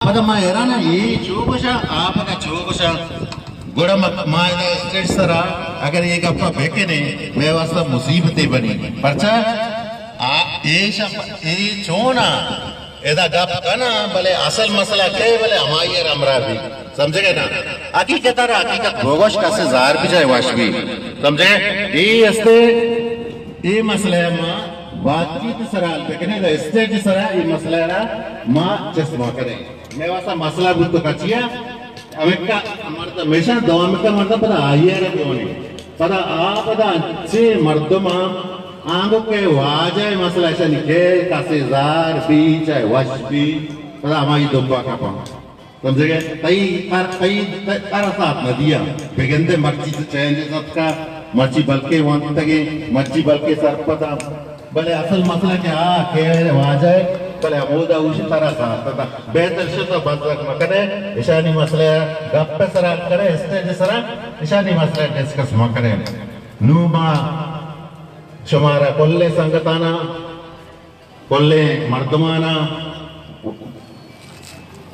Madam Mayrana, Chubusha, Apaka Chubusha, Gudam Maya Sara, Agari Gapa Bekene, Mevasa Musibati Bani, Parcha, E Chona, Eda Gap Kana, Bale Asal Masala Ke, Bale Amaya Ramravi, Samjagana, Aki Katara, Akika Gogosh Kasazar Pijay Washvi, Samjag, E Este, E Maslama. बातचीत सराल पेकने the stage सरा ई मसलारा मा चश्मा करे मैं वासा मसला बुत कचिया अमेका अमरत हमेशा दवा में का मर्द पता आइए रे कोनी पता आ पता अच्छे मर्दमा आंगो के वाजे मसला ऐसा निके कासेजार बीच है वशबी पता हमारी दुबा का पा समझे कई साथ नदिया बेगंदे मर्ची से चैन का मर्ची बल्कि वहां तक मर्ची बल्कि सर पता भले असल मसला क्या के वाजे भले अमूदा उसी तरह था तथा बेहतर शब्द बंदक मकने इशानी मसले गप्पे सरा करे स्टेज सरा इशानी मसले डिस्कस मकने नूमा शुमारा कोल्ले संगताना कोल्ले मर्दमाना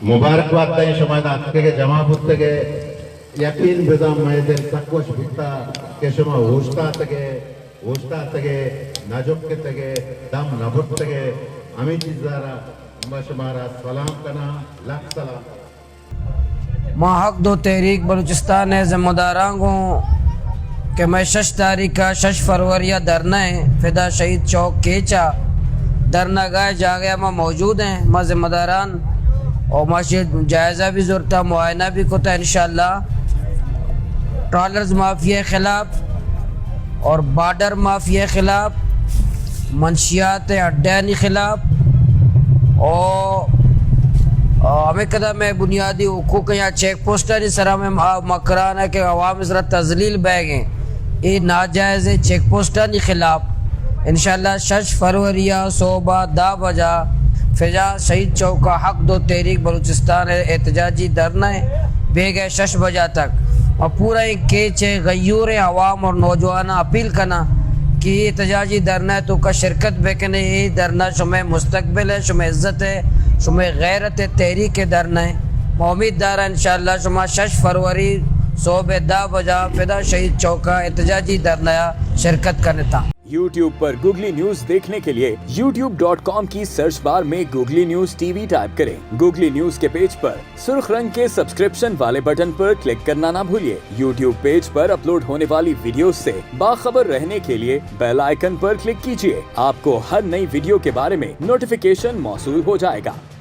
मुबारकबाद दे शुमादा के जमा बुत्ते के यकीन बेदाम मैं दिल तकवश बिता के शुमा होशता तके नाजुक के तगे दम नबुत तगे अमी चीज़ारा मशमारा सलाम कना लाख सलाम माँ हक दो तहरीक बलूचिस्तान है ज़िम्मेदारां को कि मैं 6 तारीख का 6 फरवरी धरना है फिदा शहीद चौक केचा धरना गाय जा गया माँ मौजूद हैं माँ ज़िम्मेदारान और मस्जिद जायज़ा भी ज़रूरत था मुआयना भी होता है इंशाअल्लाह ट्रॉलर्स माफिया खिलाफ और बॉर्डर माफिया खिलाफ मंशियात अड्डानी खिलाफ और हमें कदम में बुनियादी हुकूक या चेक पोस्टर सरा में मकरान है कि अवाम ज़रा तजलील बैग हैं ये नाजायज़ चेक पोस्टर के खिलाफ इंशाअल्लाह 6 फरवरी सुबह 10 बजा फिजा शहीद चौक का हक दो तहरीक बलूचिस्तान एहतजाजी धरना है बेग 6 बजा तक और पूरा एक केच है गयूर अवाम और नौजवान अपील करना कि ये एहतजाजी धरना है तो का शिरकत बेकने ये धरना शुमे मुस्तकबिल है शुमे इज़्ज़त है शुमे गैरत है तहरीक धरना है उम्मीद दार इंशाअल्लाह शुमा 6 फरवरी सुबह 10 बजा फिदा शहीद चौका एहतजाजी धरना शिरकत करने था। YouTube पर गूगली न्यूज देखने के लिए youtube.com की सर्च बार में गूगली न्यूज टीवी टाइप करें। गूगली न्यूज के पेज पर सुर्ख रंग के सब्सक्रिप्शन वाले बटन पर क्लिक करना ना भूलिए। YouTube पेज पर अपलोड होने वाली वीडियोस से बाखबर रहने के लिए बेल आइकन पर क्लिक कीजिए। आपको हर नई वीडियो के बारे में नोटिफिकेशन मौसूल हो जाएगा।